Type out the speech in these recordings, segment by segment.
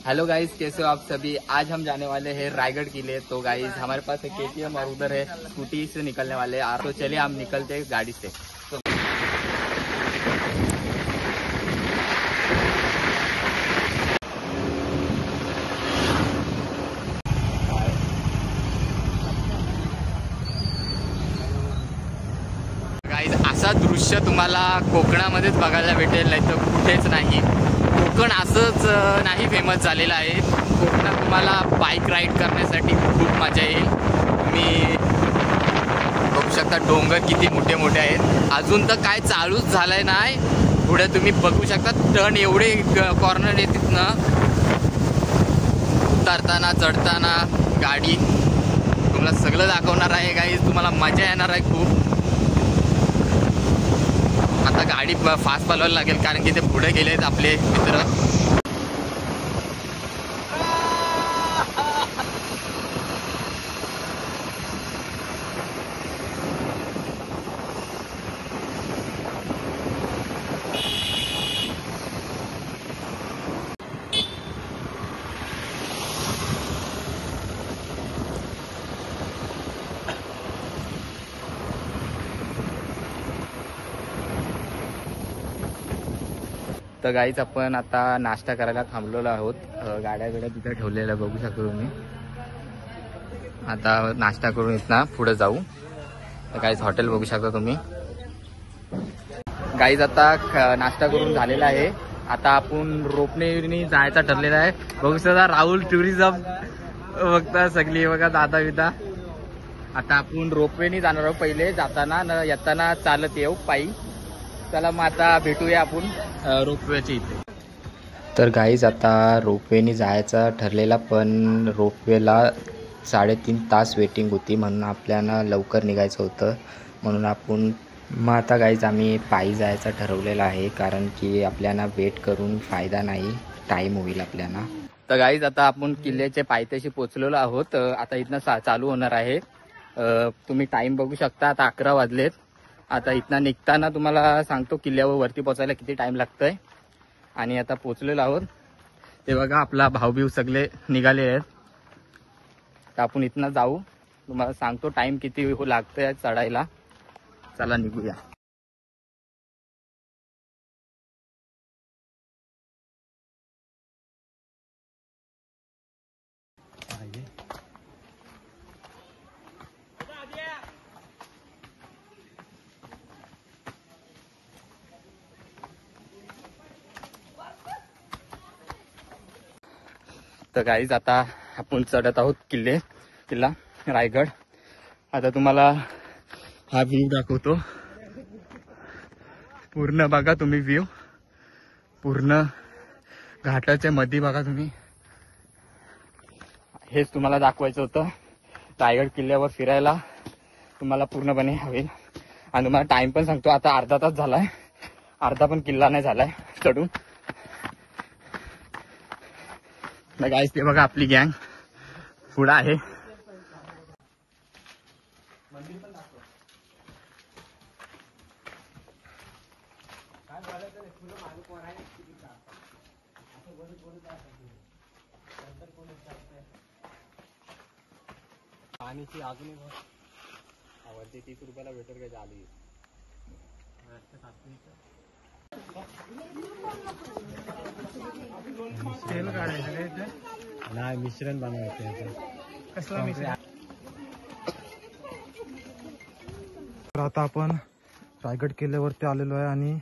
Hello guys, कैसे हो आप सभी। आज हम जाने वाले हैं रायगढ़ किले। तो गाइस हमारे पास है केटीएम और उधर है स्कूटी से निकलने वाले हैं। तो चलिए हम निकलते हैं गाड़ी से। तो गाइस असा दृश्य तुम्हाला कोकणामध्येच बघायला भेटेल, नाही तर कुठेच नाही। कोकण असंच नाही फेमस झालेलं आहे। कोकणात तुम्हाला बाईक राईड करण्यासाठी खूप मजा येईल। तुम्ही बघू शकता डोंगर किती मोठे मोठे आहेत। अजून तर काय चालूच झालंय नाही। पुढे तुम्ही बघू शकता टर्न एवढे कॉर्नर येतात ना, उतरताना चढताना गाडी तुम्हाला सगळं दाखवणार आहे गाईज। तुम्हाला मजा येणार आहे खूप। आता गाडी फास्ट चालवायला लागेल कारण की ते पुढे गेलेत आपले मित्र। तर गाईच आपण आता नाश्ता करायला थांबलेलो आहोत। गाड्या तिथे ठेवलेल्या बघू शकता तुम्ही। आता नाश्ता करून इथनं पुढे जाऊ। तर गाईच हॉटेल बघू शकता तुम्ही। गाईज आता नाश्ता करून झालेला आहे। आता आपण रोपणेनी जायचा ठरलेला आहे। बघू शकता राहुल टुरिझम बघता सगळी बघा दादा विदा। आता आपण रोपवेनी जाणार आहोत। पहिले जाताना न येताना चालत येऊ पायी। चला मग आता भेटूया आपण रोपवेच्या इथे। तर गाईज आता रोपवेनी जायचं ठरलेला, पण रोपवेला 3.5 तास वेटिंग होती, म्हणून आपल्याला लवकर निघायचं होतं। म्हणून आपण मग आता गाईज आम्ही पायी जायचं ठरवलेलं आहे, कारण की आपल्याला वेट करून फायदा नाही, टाईम होईल आपल्याला। तर गाईज आता आपण किल्ल्याच्या पायथ्याशी पोहोचलेलो आहोत। आता इथनं चालू होणार आहे। तुम्ही टाईम बघू शकता, आता 11 वाजलेत। आता इथनं निघताना तुम्हाला सांगतो किल्ल्यावर वरती पोहोचायला किती टाईम लागतोय। आणि आता पोहोचलेलो आहोत। ते बघा आपला भाऊबिव सगळे निघाले आहेत। तर आपण इथनं जाऊ, तुम्हाला सांगतो टाईम किती लागतोय चढायला। चला निघूया। तर गाईज आता आपण चढत आहोत किल्ला रायगड। आता तुम्हाला हा व्ह्यू दाखवतो। पूर्ण बघा तुम्ही व्ह्यू, पूर्ण घाटाच्या मध्ये बघा तुम्ही। हेच तुम्हाला दाखवायचं होतं। रायगड किल्ल्यावर फिरायला तुम्हाला पूर्णपणे हवेल। आणि तुम्हाला टाइम पण सांगतो, आता अर्धा तास झालाय, अर्धा पण किल्ला नाही झालाय चढून। गाईस ते बघा आपली गँग पुढे आहे। पाणीची अजूनही आवडते 30 रुपयाला भेटेल काय झाली। तेल काढायचं नाही, मिश्रण बनवायचं। कसलं मिश्रण? तर आता आपण रायगड किल्ल्यावरती आलेलो आहे आणि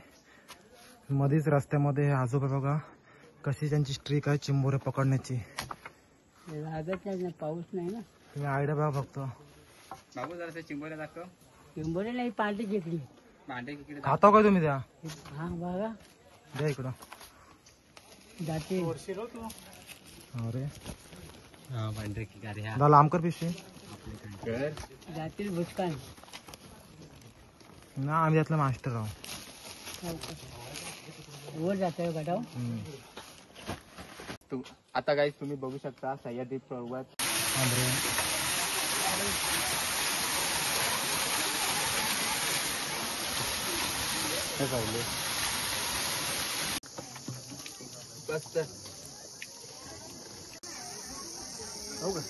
मध्येच रस्त्यामध्ये हे आजोबा बघा कशी त्यांची स्ट्रिक आहे चिंबोरे पकडण्याची। पाऊस नाही ना, तुम्ही आयडिया बघा फक्त। बाबू जरा चिंबोऱ्या दाखव। चिंबोरे नाही, पांढरी घेतली। भांडे किती खाता काय तुम्ही? द्या हा बघा, द्या इकडं जाते। अरे भांडे की गाडी दा लांब कर पिशवी जातील भुसकान ना, आम्ही त्यातला मास्टर आहोत। वर जातोय गटाव। आता गाईस तुम्ही बघू शकता सह्याद्री पर्वत। बस हो का?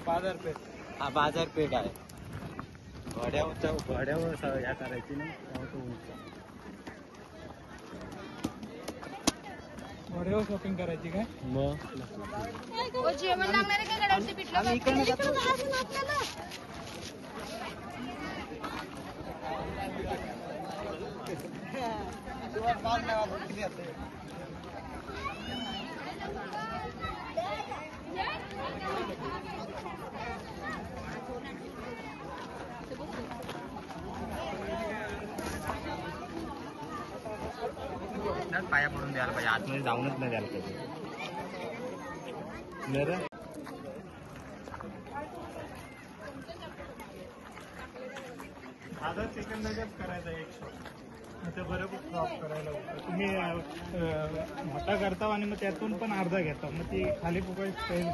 बाजारपेठ. हा बाजारपेठ आहे. भाड्यावर ह्या करायची ना, भाड्यावर शॉपिंग करायची काय? मग पाया पडून द्यायला पाहिजे, आतमध्ये जाऊनच नाही द्यायला पाहिजे. साधा चिकन नगेट करायचा एक शॉट, बरोबर क्रॉप करायला होतं. तुम्ही मोठा करता आणि मग त्यातून पण अर्धा घेता, मग ती खाली फुकायची स्टाईल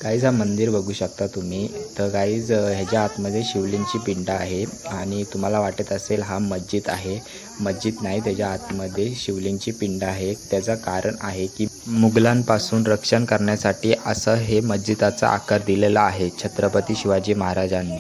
गाईज हा मंदिर बघू शकता तुम्ही. तर गाईज ह्याच्या आतमध्ये शिवलिंगची पिंड आहे आणि तुम्हाला वाटत असेल हा मस्जिद आहे. मस्जिद नाही, त्याच्या आतमध्ये शिवलिंगची पिंड आहे. त्याचं कारण आहे की मुघलांपासून रक्षण करण्यासाठी असं हे मस्जिदाचा आकार दिलेला आहे छत्रपती शिवाजी महाराजांनी.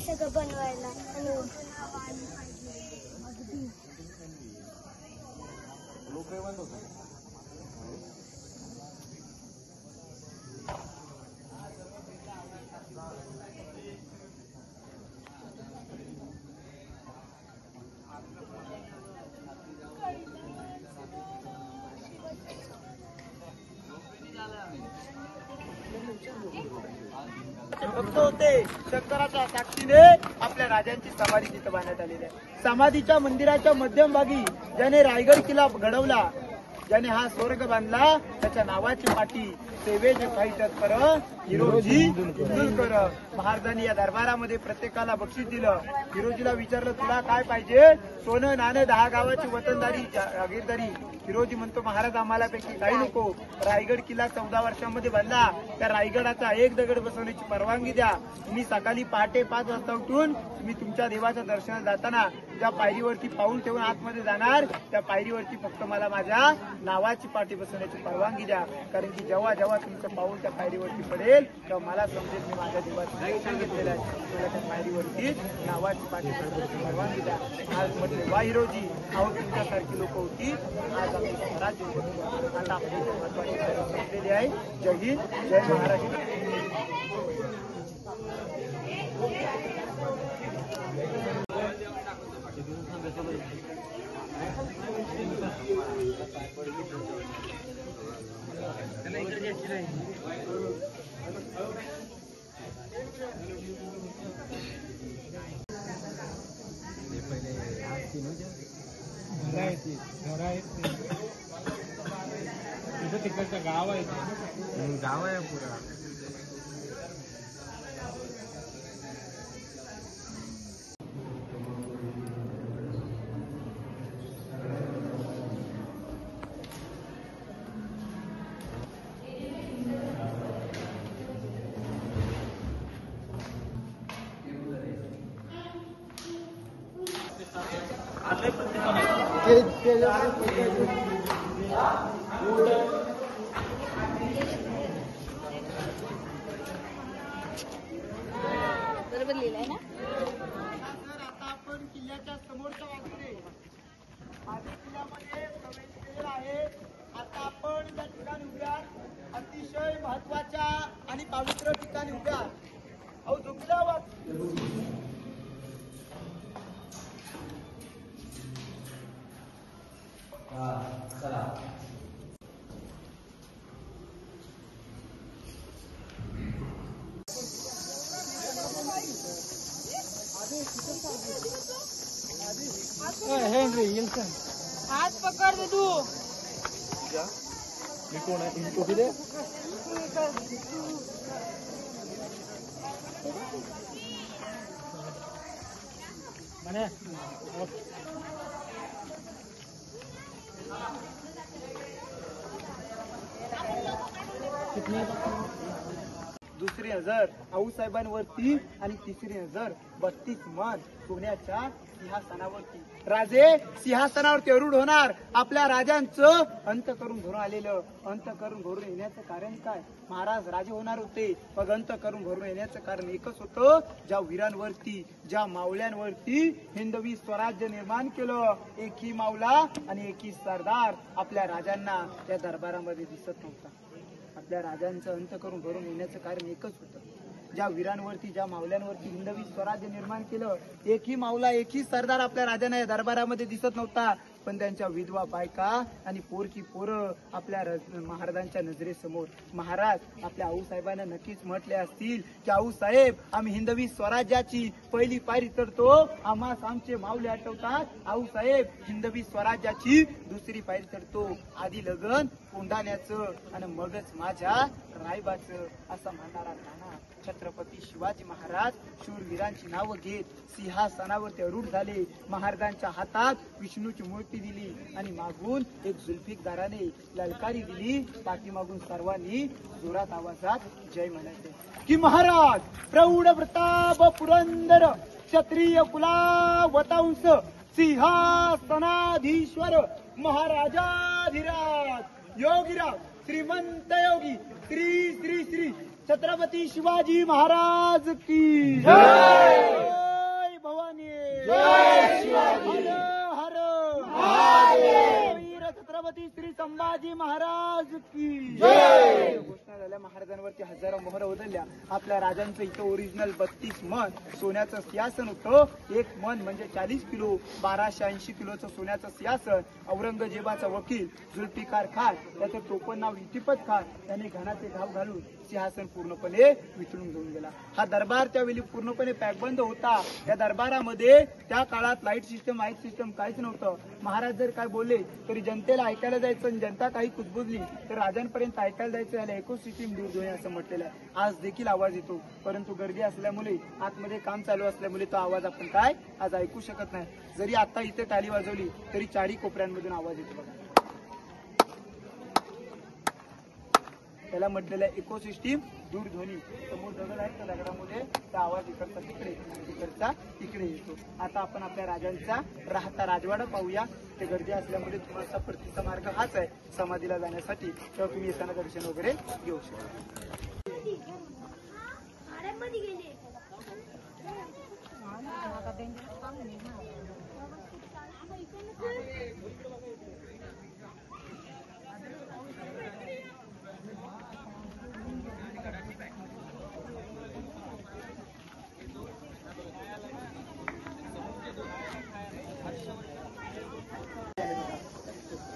भक्त होते. शंकराच्या ताकदीने आपल्या राजांची समाधी तिथं बांधण्यात आलेली आहे. समाधीच्या मंदिराच्या मध्यमभागी ज्याने रायगड किल्ला घडवला, ज्याने हा स्वर्ग बांधला, त्याच्या नावाची पाठी सेवेचे काही तत्पर हिरोजी इंदुलकर. महाराजांनी या दरबारामध्ये प्रत्येकाला बक्षीस दिलं. हिरोजीला विचारलं तुला काय पाहिजे? सोनं नाणं 10 गावाची वतनदारी जागीरदारी. हिरोजी म्हणतो महाराज आम्हाला पैकी काही नको. रायगड किल्ला 14 वर्षांमध्ये बांधला. त्या रायगडाचा एक दगड बसवण्याची परवानगी द्या. तुम्ही सकाळी पहाटे 5 वाजता उठून तुम्ही तुमच्या देवाच्या दर्शनात जाताना ज्या पायरीवरती पाऊल ठेवून आतमध्ये जाणार, त्या पायरीवरती फक्त मला माझ्या नावाची पाठी बसवण्याची परवानगी द्या. कारण की जेव्हा जेव्हा तुमचं पाऊल त्या पायरीवरती पडेल तेव्हा मला समजेल मी माझ्या देवाचं दर्शन घेतलेलं आहे. मला त्या पायरीवरती नावाची पाठी बसवण्याची परवानगी द्या. आज म्हटले वा हिरोजी, अहो तुमच्यासारखी लोक होती. आज आपले स्वराज्य होतं. आता आपली महत्वाची गरज संपलेली आहे. जय हिंद, जय महाराष्ट्र. घर आहेत तिथं, तिकडचं गाव आहे. गाव आहे पुरा. बरोबर लिहिलंय ना. आता आपण किल्ल्याच्या समोरच्या बाजूने माझ्या किल्ल्यामध्ये प्रवेश केलेला आहे. आता आपण या ठिकाणी उभ्या, अतिशय महत्वाच्या आणि पवित्र ठिकाणी उभ्या. अहो झुकल्यावर हात पकड तू. मी कोण आहे? तुम्ही टोपी दे. दुसरी नजर आऊसाहेबांवरती आणि तिसरी नजर 32 मन सोन्याच्या सिंहासनावरती. राजे सिंहासनावरती अरूढ होणार. आपल्या राजांचं अंत करून घरून आलेलं. अंत करून घरून येण्याचं कारण काय? महाराज राजे होणार होते, मग अंत करून घरून येण्याचं कारण एकच होतं, ज्या वीरांवरती ज्या मावळ्यांवरती हिंदवी स्वराज्य निर्माण केलं. एकही मावळा आणि एकही सरदार आपल्या राजांना त्या दरबारामध्ये दिसत नव्हता. आपल्या राजांचं अंत करून घरून येण्याचं कारण एकच होतं, ज्या वीरांवरती ज्या मावल्यांवरती हिंदवी स्वराज्य निर्माण केलं. एकही मावला एकही सरदार आपल्या राजांना या दरबारामध्ये दिसत नव्हता, पण त्यांच्या विधवा बायका आणि पोरकी पोरं आपल्या महाराजांच्या नजरेसमोर. महाराज आपल्या आऊसाहेबांना नक्कीच म्हटले असतील की आऊसाहेब आम्ही हिंदवी स्वराज्याची पहिली पायरी चढतो, आम्हास आमचे मावले आठवतात. आऊसाहेब हिंदवी स्वराज्याची दुसरी पायरी चढतो, आधी लगन कोंडाण्याचं आणि मगच माझ्या रायबाचं, असं म्हणणारा काना छत्रपती शिवाजी महाराज शूरवीरांची नावं घेत सिंहासनावरती अरूढ झाले. महाराजांच्या हातात विष्णूची मूर्ती दिली आणि मागून एक जुल्फिकदाराने ललकारी दिली. पाठीमागून सर्वांनी जोरात आवाजात जय म्हणायचे की महाराज प्रौढ प्रताप पुरंदर क्षत्रिय कुलावतांश सिंहासनाधीश्वर महाराजाधिराज योगीराज श्रीमंत योगी श्री श्री श्री छत्रपती शिवाजी महाराज की जय भवानी जय शिवाजी हर हर वीर छत्रपती श्री संभाजी महाराज की जय. घोषणा झाल्या. महाराजांवरती हजारो मोहर उधळल्या. आपल्या राजांचं इथं ओरिजिनल 32 मन सोन्याचं सिंहासन होतं. एक मन म्हणजे 40 किलो 1280 किलोचं सोन्याचं सिंहासन. औरंगजेबाचा वकील जुल्फिकार खान, त्याचं टोपण नाव इतिपत खान, त्याने घणाचे घाव घालून सिंहासन पूर्णपणे वितळून घेऊन गेला. हा दरबार त्यावेळी पूर्णपणे पॅकबंद होता. या दरबारामध्ये त्या काळात लाईट सिस्टम माईक सिस्टम काहीच नव्हतं. महाराज जर काय बोलले तरी जनतेला ऐकायला जायचं आणि जनता काही कुजबुजली तर राजांपर्यंत ऐकायला जायचं. याला इकोसिस्टम दूर होईल असं म्हटलेलं आहे. आज देखील आवाज येतो, परंतु गर्दी असल्यामुळे आतमध्ये काम चालू असल्यामुळे तो आवाज आपण काय आज ऐकू शकत नाही. जरी आता इथे टाळी वाजवली तरी चारी कोपऱ्यांमधून आवाज येतो बघा. त्याला म्हटलेलं आहे इकोसिस्टीम दूरध्वनी. समोर दगड आहे, त्या दगडामध्ये त्या आवाज इकडचा तिकडे तिकडचा तिकडे येतो. आता आपण आपल्या राजांचा राहता राजवाडा पाहूया. ते गर्दी असल्यामुळे तुम्हाला परतीचा मार्ग हाच आहे समाधीला जाण्यासाठी. तेव्हा तुम्ही येताना दर्शन वगैरे घेऊ शकता.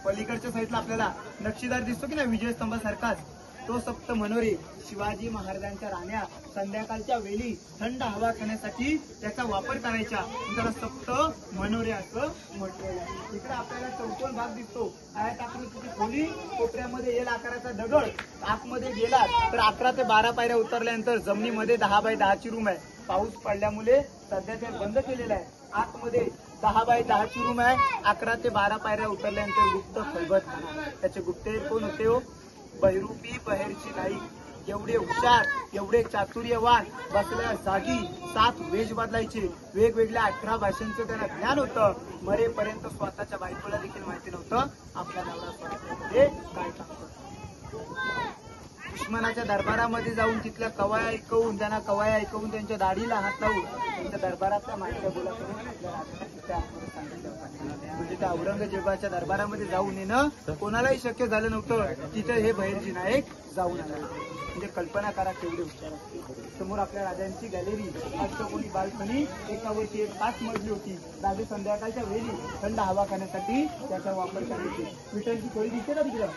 पलीकडच्या साईडला आपल्याला नक्षीदार दिसतो की नाही विजयस्तंभासारखाच, तो सप्त मनोरे शिवाजी महाराजांच्या राण्या संध्याकाळच्या वेळी थंड हवा खाण्यासाठी त्याचा वापर करायचा. त्याला सप्त मनोरे असं म्हटलेलं आहे. इकडे आपल्याला चौकोन भाग दिसतो. आयात आकृतीची खोली, कोपऱ्यामध्ये एल आकाराचा दगड. आतमध्ये गेला तर 11 ते 12 पायऱ्या उतरल्यानंतर जमिनीमध्ये 10 बाय 10 रूम आहे. पाऊस पडल्यामुळे सध्या ते बंद केलेलं आहे. आतमध्ये 10 बाय 10 रूम आहे. 11 ते 12 पायऱ्या उतरल्यानंतर गुप्त खलबतखाना. त्याचे गुप्तेर कोण होते हो? बहिरूपी बहेरची नाईक. एवढे हुशार, एवढे चातुर्यवान, बसल्या जागी 7 वेश बदलायचे. वेगवेगळ्या 18 भाषांचं त्यांना ज्ञान होतं. मरेपर्यंत स्वतःच्या बायकोला देखील माहिती नव्हतं आपल्या नवरा स्वतःमध्ये काय टाकतो. दुश्मनाच्या दरबारामध्ये जाऊन तिथल्या कवाया ऐकवून त्यांच्या दाढीला हात लावून त्यांच्या दरबारातल्या माहिती बोला करून आपल्या राजाला सांगितलं होतं. म्हणजे त्या औरंगजेबाच्या दरबारामध्ये जाऊन येणं कोणालाही शक्य झालं नव्हतं. तिथे हे बहिर्जी नाईक जाऊन आले. म्हणजे कल्पना करा केवढे हुशार असते. समोर आपल्या राजांची गॅलरी, अष्टकोनी बाल्कनी, एकावरती एक 5 मजली होती. राजे संध्याकाळच्या वेळी थंड हवा खाण्यासाठी त्याचा वापर करायचे. विठ्ठलची खोली दिसते का तिकडं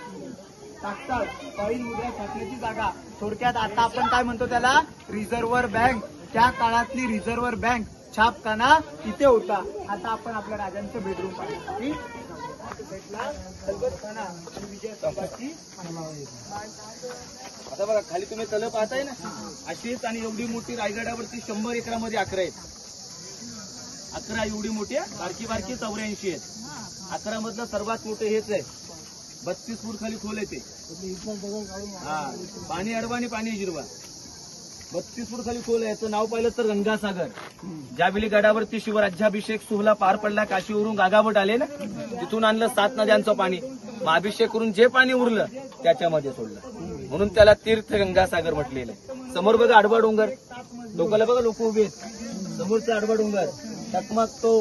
टाकतात. कॉईन मुद्रा साठण्याची जागा. थोडक्यात आता आपण काय म्हणतो त्याला रिझर्व्हर बँक. त्या काळातली रिझर्व्हर बँक छापखाना तिथे होता. आता आपण आपल्या राजांचं बेडरूम पाहण्यासाठी खलबतखाना आणि विजयस्तंभाची. आता बघा खाली तुम्ही तल पाहताय ना, अशीच आणि एवढी मोठी रायगडावरती 100 एकरामध्ये 11 आहेत. 11 एवढी मोठी आहे, बारकी बारकी 84 आहेत. 11 मधलं सर्वात मोठं हेच आहे. 32 फूट खाली खोल आहे ते. हा, पाणी अडवा आणि पाणी जिरवा. 32 फूट खाली खोल आहे. याचं नाव पाहिलं तर गंगासागर. ज्यावेळी गडावरती शिवराज्याभिषेक सोहळा पार पडला, काशीवरून गागाभट आले ना, तिथून आणलं 7 नद्यांचं पाणी. मग अभिषेक करून जे पाणी उरलं त्याच्यामध्ये सोडलं, म्हणून त्याला तीर्थ गंगासागर म्हटलेलं आहे. समोर बघा आडवा डोंगर, लोकांना बघा लोक उभे आहेत. समोरचा आडवा डोंगर टकमक तो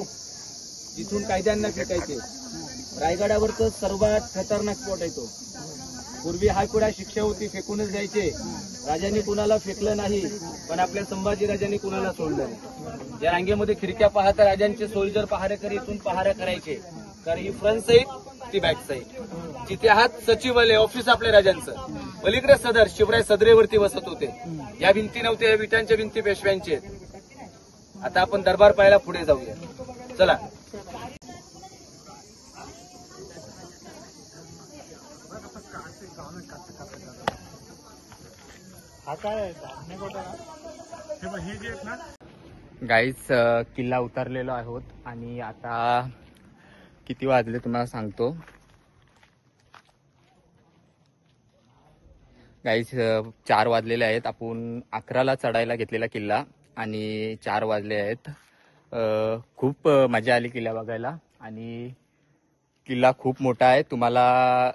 जिथून कायद्यांना फेकायचे. रायगडावरचं सर्वात खतरनाक स्पॉट आहे तो. पूर्वी हायकोर्टात शिक्षा होती, फेकूनच द्यायचे. राजांनी कुणाला फेकलं नाही, पण आपल्या संभाजीराजांनी कुणाला सोडलं नाही. या रांगेमध्ये खिडक्या पाहता राजांचे सोल्जर पहारेकरी इथून पहारा करायचे. कारण ही फ्रंट साईड, ती बॅक साईड. जिथे आहात सचिवालय ऑफिस आपल्या राजांचं, पलीकडे सदर शिवराय सदरेवरती बसत होते. या भिंती नव्हत्या, या विटांच्या भिंती पेशव्यांचे आहेत. आता आपण दरबार पाहायला पुढे जाऊया, चला. गाईस किल्ला उतरलेलो आहोत आणि आता किती वाजले तुम्हाला सांगतो. गाईस 4 वाजलेले आहेत. आपण 11ला चढायला घेतलेला किल्ला आणि 4 वाजले आहेत. खूप मजा आली किल्ला बघायला आणि किल्ला खूप मोठा आहे. तुम्हाला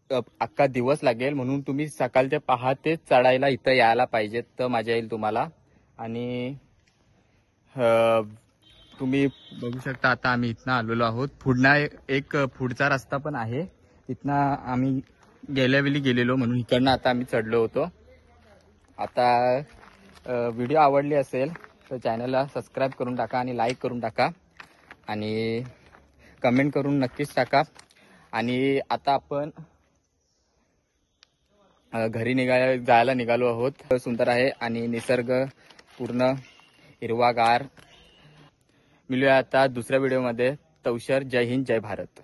अख्खा दिवस लागेल, म्हणून तुम्ही सकाळच्या पहाटेच चढायला इथं यायला पाहिजेत, तर मजा येईल तुम्हाला. आणि तुम्ही बघू शकता आता आम्ही इथनं आलेलो आहोत. एक पुढचा रस्ता पण आहे, इथनं आम्ही गेल्या वेळी गेलेलो, म्हणून इकडनं आता आम्ही चढलो होतो. आता व्हिडिओ आवडली असेल तर चॅनलला सबस्क्राईब करून टाका आणि लाईक करून टाका आणि कमेंट करून नक्कीच टाका. आणि आता आपण घरी जायला निघालो आहोत. सुंदर आहे आणि निसर्ग पूर्ण हिरवागार. मिळूया आता दुसऱ्या व्हिडिओमध्ये. तवशर. जय हिंद, जय भारत.